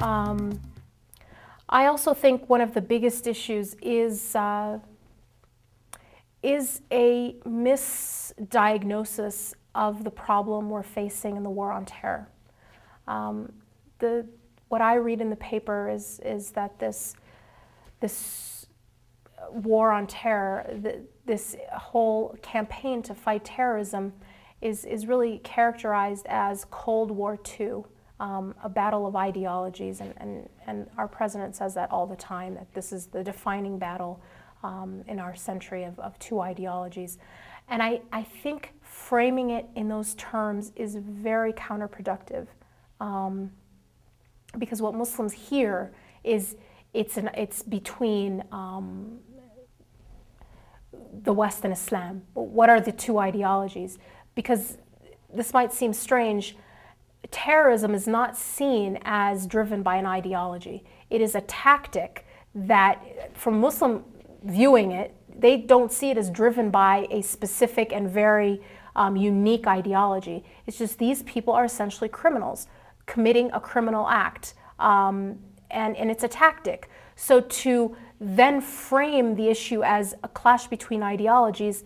I also think one of the biggest issues is a misdiagnosis of the problem we're facing in the war on terror. What I read in the paper is that this war on terror, this whole campaign to fight terrorism is really characterized as Cold War II, a battle of ideologies, and our president says that all the time, that this is the defining battle in our century of two ideologies. And I think framing it in those terms is very counterproductive, because what Muslims hear is it's between the West and Islam. What are the two ideologies? Because this might seem strange, terrorism is not seen as driven by an ideology. It is a tactic that, from Muslim viewing it, they don't see it as driven by a specific and very unique ideology. It's just these people are essentially criminals committing a criminal act, and it's a tactic. So to then frame the issue as a clash between ideologies,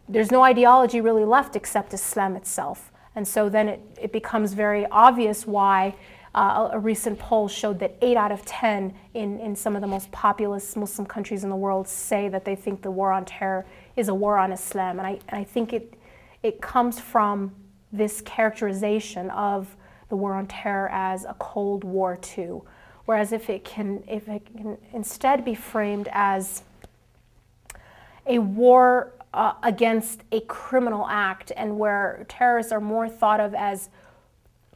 there's no ideology really left except Islam itself. And so then it becomes very obvious why a recent poll showed that 8 out of 10 in some of the most populous Muslim countries in the world say that they think the war on terror is a war on Islam. And I think it comes from this characterization of the war on terror as a Cold War II. Whereas if it can instead be framed as a war against a criminal act, and where terrorists are more thought of as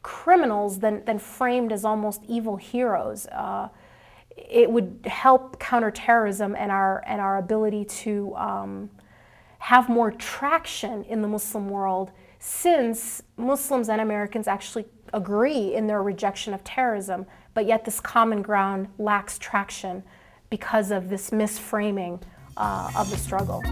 criminals than framed as almost evil heroes, it would help counterterrorism and our ability to have more traction in the Muslim world, since Muslims and Americans actually agree in their rejection of terrorism, but yet this common ground lacks traction because of this misframing of the struggle.